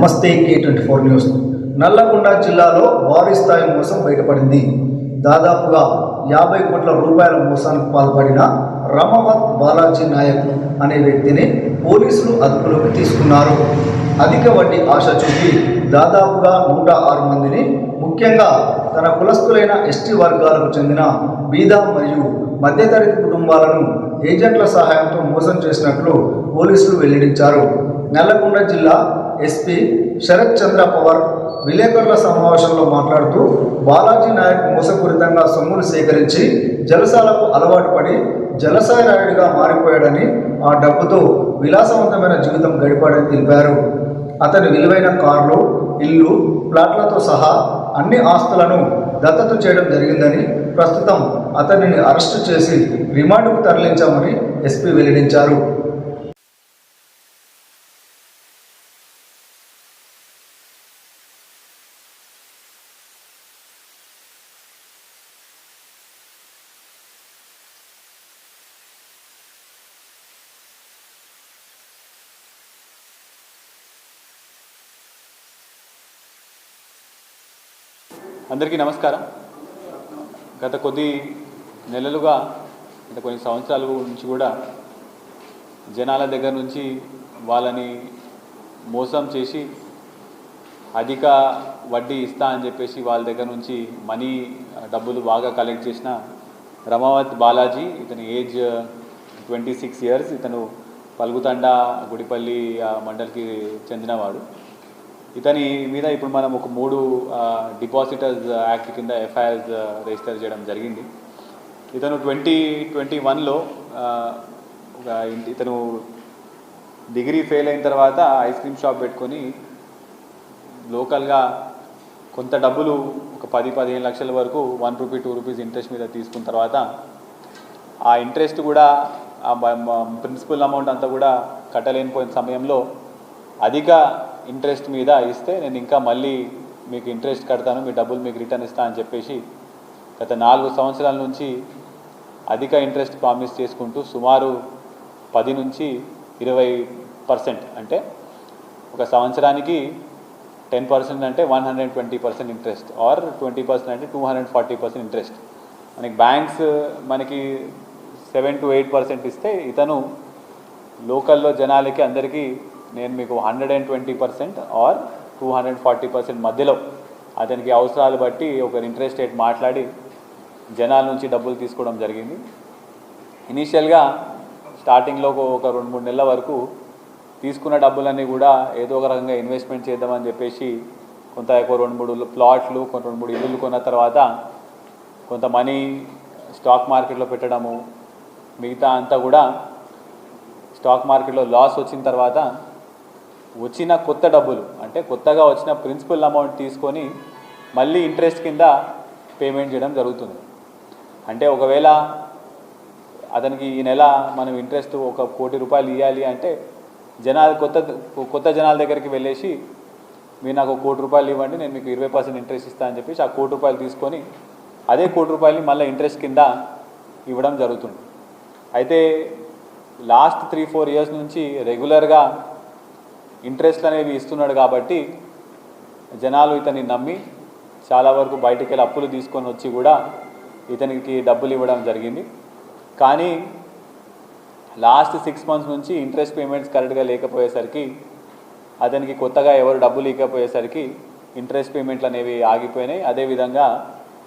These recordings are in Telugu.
నమస్తే K24 న్యూస్. నల్లగొండ జిల్లాలో భారీ స్థాయి మోసం బయటపడింది. దాదాపుగా 50 కోట్ల రూపాయల మోసానికి పాల్పడిన రమవత్ బాలాజీ నాయక్ అనే వ్యక్తిని పోలీసులు అదుపులోకి తీసుకున్నారు. అధిక వడ్డీ ఆశ చూపి దాదాపుగా 106 మందిని, ముఖ్యంగా తన కులస్తులైన ఎస్టీ వర్గాలకు చెందిన బీద మరియు మధ్యతరగతి కుటుంబాలను ఏజెంట్ల సహాయంతో మోసం చేసినట్లు పోలీసులు వెల్లడించారు. నల్లగొండ జిల్లా ఎస్పీ శరత్ చంద్ర పవార్ విలేకరుల సమావేశంలో మాట్లాడుతూ, బాలాజీ నాయక్ మోసపూరితంగా సొమ్ములు సేకరించి జలసాలకు అలవాటు పడి జలసాయ రాయుడిగా మారిపోయాడని, ఆ డబ్బుతో విలాసవంతమైన జీవితం గడిపాడని తెలిపారు. అతని విలువైన కార్లు, ఇల్లు, ప్లాట్లతో సహా అన్ని ఆస్తులను దత్తత చేయడం జరిగిందని, ప్రస్తుతం అతనిని అరెస్టు చేసి రిమాండ్కు తరలించామని ఎస్పీ వెల్లడించారు. అందరికీ నమస్కారం. గత కొద్ది నెలలుగా, గత కొన్ని సంవత్సరాల నుంచి కూడా జనాల దగ్గర నుంచి వాళ్ళని మోసం చేసి అధిక వడ్డీ ఇస్తా అని చెప్పేసి వాళ్ళ దగ్గర నుంచి డబ్బులు బాగా కలెక్ట్ చేసిన రమవత్ బాలాజీ, ఇతని ఏజ్ 26 years. ఇతను పల్గుతండ గుడిపల్లి మండలికి చెందినవాడు. ఇతని మీద ఇప్పుడు మనం ఒక 3 డిపాజిటర్స్ యాక్ట్ కింద ఎఫ్ఐఆర్స్ రిజిస్టర్ చేయడం జరిగింది. ఇతను 2021లో ఇతను డిగ్రీ ఫెయిల్ అయిన తర్వాత ఐస్ క్రీమ్ షాప్ పెట్టుకొని లోకల్గా కొంత డబ్బులు, ఒక 10-15 లక్షల వరకు 1 రూపీ 2 రూపీస్ ఇంట్రెస్ట్ మీద తీసుకున్న తర్వాత ఆ ఇంట్రెస్ట్ కూడా ప్రిన్సిపల్ అమౌంట్ అంతా కూడా కట్టలేనిపోయిన సమయంలో అధిక ఇంట్రెస్ట్ మీద ఇస్తే నేను ఇంకా మళ్ళీ మీకు ఇంట్రెస్ట్ కడతాను, మీ డబ్బులు మీకు రిటర్న్ ఇస్తా అని చెప్పేసి గత 4 సంవత్సరాల నుంచి అధిక ఇంట్రెస్ట్ ప్రామిస్ చేసుకుంటూ సుమారు 10 నుంచి 20%, అంటే ఒక సంవత్సరానికి 10% అంటే 120% ఇంట్రెస్ట్, ఆర్ 20% అంటే 240% ఇంట్రెస్ట్. బ్యాంక్స్ మనకి 7 to 8% ఇస్తే, ఇతను లోకల్లో జనాలకి అందరికీ నేను మీకు 120% ఆర్ 240% మధ్యలో అతనికి అవసరాలు బట్టి ఒక ఇంట్రెస్ట్ రేట్ మాట్లాడి జనాల నుంచి డబ్బులు తీసుకోవడం జరిగింది. ఇనీషియల్గా స్టార్టింగ్లో ఒక 2-3 నెలల వరకు తీసుకున్న డబ్బులన్నీ కూడా ఏదో ఒక రకంగా ఇన్వెస్ట్మెంట్ చేద్దామని చెప్పేసి కొంత 2-3 ప్లాట్లు, 2-3 ఇల్లులు కొన్న తర్వాత కొంత మనీ స్టాక్ మార్కెట్లో పెట్టడము, మిగతా అంతా కూడా స్టాక్ మార్కెట్లో లాస్ వచ్చిన తర్వాత వచ్చిన కొత్త డబ్బులు, అంటే కొత్తగా వచ్చిన ప్రిన్సిపల్ అమౌంట్ తీసుకొని మళ్ళీ ఇంట్రెస్ట్ కింద పేమెంట్ చేయడం జరుగుతుంది. అంటే ఒకవేళ అతనికి ఈ నెల మనం ఇంట్రెస్ట్ 1 కోటి రూపాయలు ఇవ్వాలి అంటే కొత్త జనాల దగ్గరికి వెళ్ళేసి మీరు నాకు 1 కోటి రూపాయలు ఇవ్వండి, నేను మీకు 20% ఇంట్రెస్ట్ ఇస్తాను అని చెప్పేసి ఆ 1 కోటి రూపాయలు తీసుకొని అదే 1 కోటి రూపాయలని మళ్ళీ ఇంట్రెస్ట్ కింద ఇవ్వడం జరుగుతుంది. అయితే లాస్ట్ 3-4 years నుంచి రెగ్యులర్గా ఇంట్రెస్ట్ అనేవి ఇస్తున్నాడు కాబట్టి జనాలు ఇతన్ని నమ్మి చాలా వరకు బయటికి వెళ్ళి అప్పులు తీసుకొని వచ్చి కూడా ఇతనికి డబ్బులు ఇవ్వడం జరిగింది. కానీ లాస్ట్ 6 months నుంచి ఇంట్రెస్ట్ పేమెంట్స్ కరెక్ట్గా లేకపోయేసరికి, అతనికి కొత్తగా ఎవరు డబ్బులు ఇవ్వకపోయేసరికి ఇంట్రెస్ట్ పేమెంట్లు అనేవి ఆగిపోయినాయి. అదేవిధంగా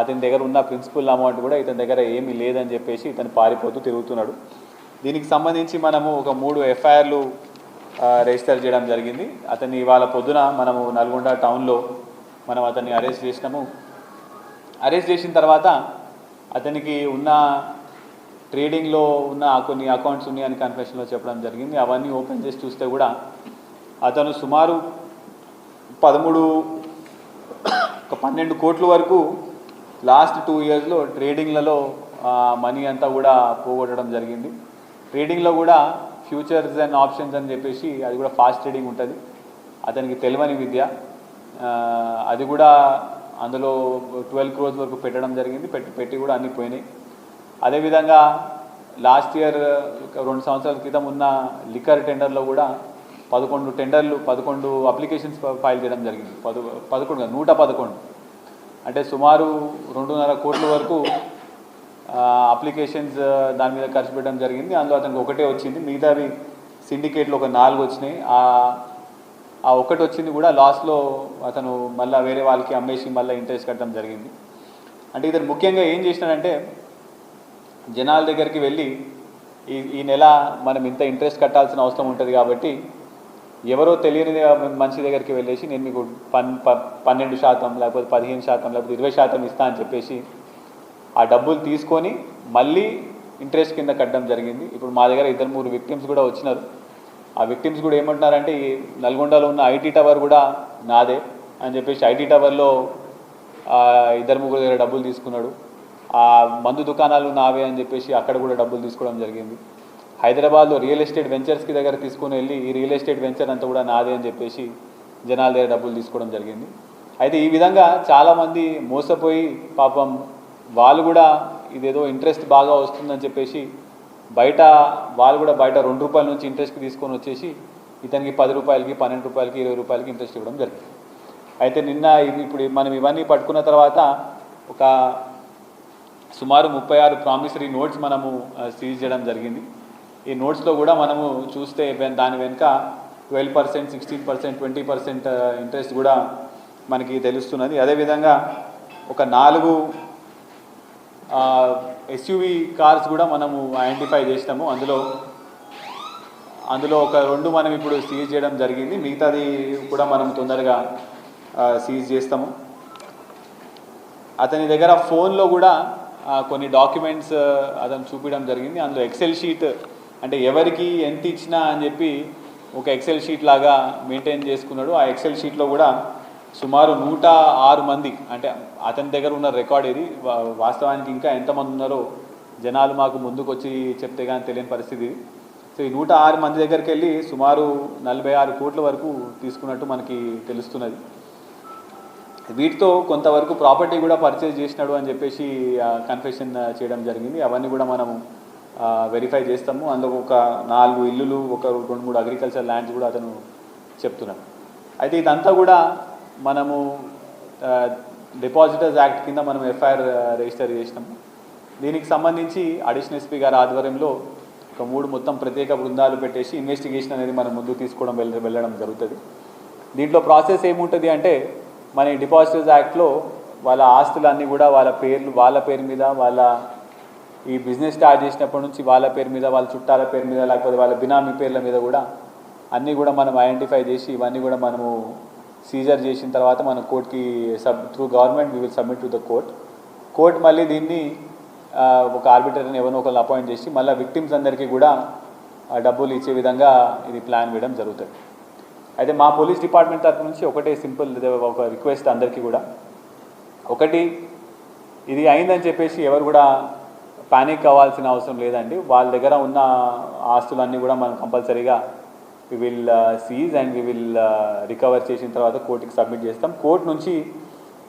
అతని దగ్గర ఉన్న ప్రిన్సిపల్ అమౌంట్ కూడా ఇతని దగ్గర ఏమీ లేదని చెప్పేసి ఇతను పారిపోతూ తిరుగుతున్నాడు. దీనికి సంబంధించి మనము ఒక 3 ఎఫ్ఐఆర్లు రిజిస్టర్ చేయడం జరిగింది. అతన్ని ఇవాళ పొద్దున మనము నల్గొండ టౌన్లో మనం అతన్ని అరెస్ట్ చేసినాము. అరెస్ట్ చేసిన తర్వాత అతనికి ఉన్న ట్రేడింగ్లో ఉన్న కొన్ని అకౌంట్స్ ఉన్నాయని కన్ఫెషన్లో చెప్పడం జరిగింది. అవన్నీ ఓపెన్ చేసి చూస్తే కూడా అతను సుమారు 12 కోట్ల వరకు లాస్ట్ 2 yearsలో ట్రేడింగ్లలో మనీ అంతా కూడా పోగొట్టడం జరిగింది. ట్రేడింగ్లో కూడా ఫ్యూచర్స్ అండ్ ఆప్షన్స్ అని చెప్పేసి అది కూడా ఫాస్ట్ ట్రేడింగ్ ఉంటుంది. అతనికి తెలియని విద్య, అది కూడా అందులో 12 crores వరకు పెట్టడం జరిగింది. పెట్టి కూడా అన్నీ పోయినాయి. అదేవిధంగా లాస్ట్ ఇయర్ 2 సంవత్సరాల క్రితం ఉన్న లిక్కర్ టెండర్లో కూడా 11 టెండర్లు 11 అప్లికేషన్స్ ఫైల్ చేయడం జరిగింది. 111 అంటే సుమారు 2.5 కోట్ల వరకు అప్లికేషన్స్ దాని మీద ఖర్చు పెట్టడం జరిగింది. అందులో అతనికి ఒకటే వచ్చింది, మిగతావి సిండికేట్లో ఒక 4 వచ్చినాయి. ఆ ఒకటి వచ్చింది కూడా లాస్ట్లో అతను మళ్ళీ వేరే వాళ్ళకి అమ్మేసి మళ్ళీ ఇంట్రెస్ట్ కట్టడం జరిగింది. అంటే ఇతను ముఖ్యంగా ఏం చేసినాడంటే జనాల దగ్గరికి వెళ్ళి ఈ నెల మనం ఇంత ఇంట్రెస్ట్ కట్టాల్సిన అవసరం ఉంటుంది కాబట్టి ఎవరో తెలియని మనిషి దగ్గరికి వెళ్ళేసి నేను మీకు 12% లేకపోతే 15% లేకపోతే 20% ఇస్తా అని చెప్పేసి ఆ డబ్బులు తీసుకొని మళ్ళీ ఇంట్రెస్ట్ కింద కట్టడం జరిగింది. ఇప్పుడు మా దగ్గర 2-3 విక్టిమ్స్ కూడా వచ్చినారు. ఆ విక్టిమ్స్ కూడా ఏమంటున్నారంటే ఈ నల్గొండలో ఉన్న ఐటీ టవర్ కూడా నాదే అని చెప్పేసి ఐటీ టవర్లో 2-3 దగ్గర డబ్బులు తీసుకున్నాడు. ఆ మందు దుకాణాలు నావే అని చెప్పేసి అక్కడ కూడా డబ్బులు తీసుకోవడం జరిగింది. హైదరాబాద్లో రియల్ ఎస్టేట్ వెంచర్స్కి దగ్గర తీసుకుని వెళ్ళి ఈ రియల్ ఎస్టేట్ వెంచర్ అంతా కూడా నాదే అని చెప్పేసి జనాల దగ్గర డబ్బులు తీసుకోవడం జరిగింది. అయితే ఈ విధంగా చాలామంది మోసపోయి పాపం వాళ్ళు కూడా ఇదేదో ఇంట్రెస్ట్ బాగా వస్తుందని చెప్పేసి వాళ్ళు కూడా బయట ₹2 నుంచి ఇంట్రెస్ట్కి తీసుకొని వచ్చేసి ఇతనికి ₹10, ₹12, ₹20 ఇంట్రెస్ట్ ఇవ్వడం జరిగింది. అయితే ఇప్పుడు మనం ఇవన్నీ పట్టుకున్న తర్వాత ఒక సుమారు 36 ప్రామిసరీ నోట్స్ మనము సీజ్ చేయడం జరిగింది. ఈ నోట్స్లో కూడా మనము చూస్తే దాని వెనుక 12%, 16%, 20% ఇంట్రెస్ట్ కూడా మనకి తెలుస్తున్నది. అదేవిధంగా ఒక 4 ఎస్యూవీ కార్స్ కూడా మనము ఐడెంటిఫై చేసినాము. అందులో ఒక 2 మనం ఇప్పుడు సీజ్ చేయడం జరిగింది. మిగతాది కూడా మనం తొందరగా సీజ్ చేస్తాము. అతని దగ్గర ఫోన్లో కూడా కొన్ని డాక్యుమెంట్స్ అతను చూపించడం జరిగింది. అందులో ఎక్సెల్ షీట్ అంటే ఎవరికి ఎంత ఇచ్చినా అని చెప్పి ఒక ఎక్సెల్ షీట్ లాగా మెయింటైన్ చేసుకున్నాడు. ఆ ఎక్సెల్ షీట్లో కూడా సుమారు 106 మంది అంటే అతని దగ్గర ఉన్న రికార్డ్ ఇది. వాస్తవానికి ఇంకా ఎంతమంది ఉన్నారో జనాలు మాకు ముందుకు వచ్చి చెప్తే కానీ తెలియని పరిస్థితి. సో ఈ 106 మంది దగ్గరికి వెళ్ళి సుమారు 46 కోట్ల వరకు తీసుకున్నట్టు మనకి తెలుస్తున్నది. వీటితో కొంతవరకు ప్రాపర్టీ కూడా పర్చేజ్ చేసినాడు అని చెప్పేసి కన్ఫెషన్ చేయడం జరిగింది. అవన్నీ కూడా మనము వెరిఫై చేస్తాము. అందులో ఒక 4 ఇల్లులు, ఒక 2-3 అగ్రికల్చర్ ల్యాండ్స్ కూడా అతను చెప్తున్నాడు. అయితే ఇదంతా కూడా మనము డిపాజిటర్స్ యాక్ట్ కింద మనం ఎఫ్ఐఆర్ రిజిస్టర్ చేసినాము. దీనికి సంబంధించి అడిషనల్ ఎస్పీ గారి ఆధ్వర్యంలో ఒక 3 మొత్తం ప్రత్యేక బృందాలు పెట్టేసి ఇన్వెస్టిగేషన్ అనేది మనం ముందుకు తీసుకోవడం వెళ్ళడం జరుగుతుంది. దీంట్లో ప్రాసెస్ ఏముంటుంది అంటే మన డిపాజిటర్స్ యాక్ట్లో వాళ్ళ ఆస్తులన్నీ కూడా వాళ్ళ పేరు మీద వాళ్ళ ఈ బిజినెస్ స్టార్ట్ చేసినప్పటి నుంచి వాళ్ళ పేరు మీద, వాళ్ళ చుట్టాల పేరు మీద, లేకపోతే వాళ్ళ బినామీ పేర్ల మీద కూడా అన్నీ కూడా మనం ఐడెంటిఫై చేసి ఇవన్నీ కూడా మనము సీజర్ చేసిన తర్వాత మనం కోర్టుకి through government we will submit to the court మళ్ళీ దీన్ని ఒక ఆర్బిటర్ని ఎవరినో ఒకరిని అపాయింట్ చేసి మళ్ళీ విక్టిమ్స్ అందరికీ కూడా డబ్బులు ఇచ్చే విధంగా ఇది ప్లాన్ వేయడం జరుగుతుంది. అయితే మా పోలీస్ డిపార్ట్మెంట్ తరఫు నుంచి ఒకటే సింపుల్ ఒక రిక్వెస్ట్ అందరికీ కూడా, ఒకటి ఇది అయిందని చెప్పేసి ఎవరు కూడా పానిక్ అవ్వాల్సిన అవసరం లేదండి. వాళ్ళ దగ్గర ఉన్న ఆస్తులన్నీ కూడా మనం కంపల్సరీగా we will seize and we will recover చేసిన తర్వాత కోర్టుకి సబ్మిట్ చేస్తాం. కోర్టు నుంచి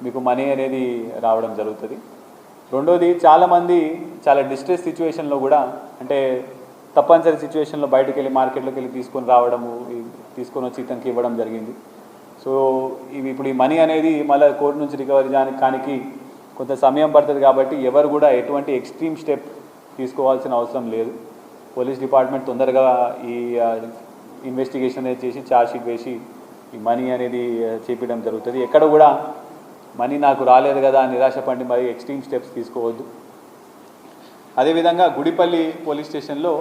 మీకు మనీ అనేది రావడం జరుగుతుంది. రెండోది చాలామంది చాలా డిస్ట్రెస్ సిచ్యువేషన్లో కూడా అంటే తప్పనిసరి సిచ్యువేషన్లో బయటకు వెళ్ళి మార్కెట్లోకి వెళ్ళి తీసుకొని వచ్చి ఇతనికి ఇవ్వడం జరిగింది. సో ఇప్పుడు ఈ మనీ అనేది మళ్ళీ కోర్టు నుంచి రికవరీ చేయడానికి కొంత సమయం పడుతుంది కాబట్టి ఎవరు కూడా ఎటువంటి ఎక్స్ట్రీమ్ స్టెప్ తీసుకోవాల్సిన అవసరం లేదు. పోలీస్ డిపార్ట్మెంట్ తొందరగా ఈ ఇన్వెస్టిగేషన్ అనేది చేసి ఛార్జ్షీట్ వేసి ఈ మనీ అనేది చేపించడం జరుగుతుంది. ఎక్కడ కూడా మనీ నాకు రాలేదు కదా నిరాశపడి మరి ఎక్స్ట్రీమ్ స్టెప్స్ తీసుకోవద్దు. అదేవిధంగా గుడిపల్లి పోలీస్ స్టేషన్లో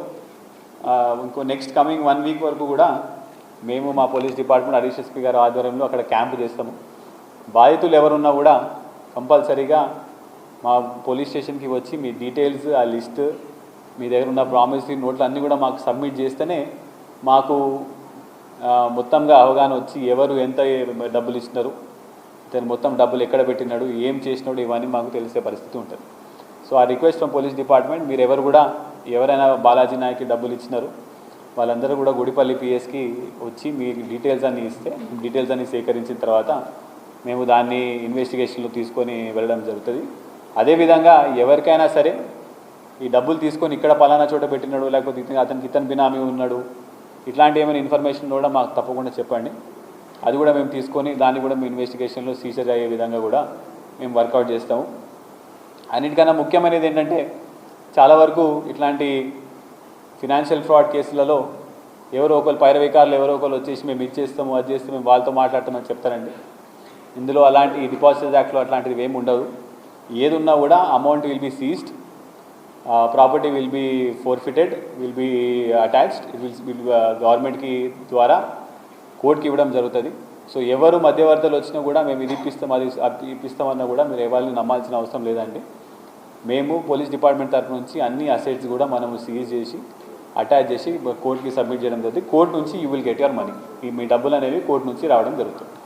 ఇంకో నెక్స్ట్ కమింగ్ 1 వీక్ వరకు కూడా మేము మా పోలీస్ డిపార్ట్మెంట్ అడిషనల్ ఎస్పీ గారి ఆధ్వర్యంలో అక్కడ క్యాంపు చేస్తాము. బాధితులు ఎవరున్నా కూడా కంపల్సరీగా మా పోలీస్ స్టేషన్కి వచ్చి మీ డీటెయిల్స్, ఆ లిస్ట్, మీ దగ్గర ఉన్న ప్రామిసరీ నోట్లు అన్నీ కూడా మాకు సబ్మిట్ చేస్తేనే మాకు మొత్తంగా అవగాహన వచ్చి ఎవరు ఎంత డబ్బులు ఇస్తున్నారు, ఇతను మొత్తం డబ్బులు ఎక్కడ పెట్టినాడు, ఏం చేసినాడు, ఇవన్నీ మాకు తెలిసే పరిస్థితి ఉంటుంది. సో ఆ రిక్వెస్ట్ ఫ్రమ్ పోలీస్ డిపార్ట్మెంట్, మీరు ఎవరైనా బాలాజీ నాయక్కి డబ్బులు ఇచ్చినారు వాళ్ళందరూ కూడా గుడిపల్లి పిఎస్కి వచ్చి మీ డీటెయిల్స్ అన్నీ ఇస్తే డీటెయిల్స్ అన్నీ సేకరించిన తర్వాత మేము దాన్ని ఇన్వెస్టిగేషన్లో తీసుకొని వెళ్ళడం జరుగుతుంది. అదేవిధంగా ఎవరికైనా సరే ఈ డబ్బులు తీసుకొని ఇక్కడ పలానా చోట పెట్టినాడు, లేకపోతే ఇతను బినామీ ఉన్నాడు, ఇట్లాంటి ఏమైనా ఇన్ఫర్మేషన్ కూడా మాకు తప్పకుండా చెప్పండి. అది కూడా మేము తీసుకొని దాన్ని కూడా మీ ఇన్వెస్టిగేషన్లో సీజర్ అయ్యే విధంగా కూడా మేము వర్కౌట్ చేస్తాము. అన్నిటికన్నా ముఖ్యమైనది ఏంటంటే చాలా వరకు ఇట్లాంటి ఫినాన్షియల్ ఫ్రాడ్ కేసులలో ఎవరో ఒకరు పైరవికారులు ఎవరో ఒకరు వచ్చేసి మేము ఇచ్చేస్తాము అది చేస్తే మేము వాళ్ళతో మాట్లాడతామని చెప్తారండి. ఇందులో అలాంటి డిపాజిట్స్ యాక్ట్లో అట్లాంటివి ఏమి ఉండదు. ఏది ఉన్నా కూడా amount will be seized, property will be forfeited, will be attached, will గవర్నమెంట్కి ద్వారా కోర్టుకి ఇవ్వడం జరుగుతుంది. సో ఎవరు మధ్యవర్తులు వచ్చినా కూడా మేము ఇది ఇప్పిస్తాం అది ఇప్పిస్తామన్నా కూడా మీరు ఎవరిని నమ్మాల్సిన అవసరం లేదండి. మేము పోలీస్ డిపార్ట్మెంట్ తరఫు నుంచి అన్ని అసెట్స్ కూడా మనము సీజ్ చేసి అటాచ్ చేసి కోర్టుకి సబ్మిట్ చేయడం జరుగుతుంది. కోర్టు నుంచి you will get your money, మీ డబ్బులు అనేవి కోర్టు నుంచి రావడం జరుగుతుంది.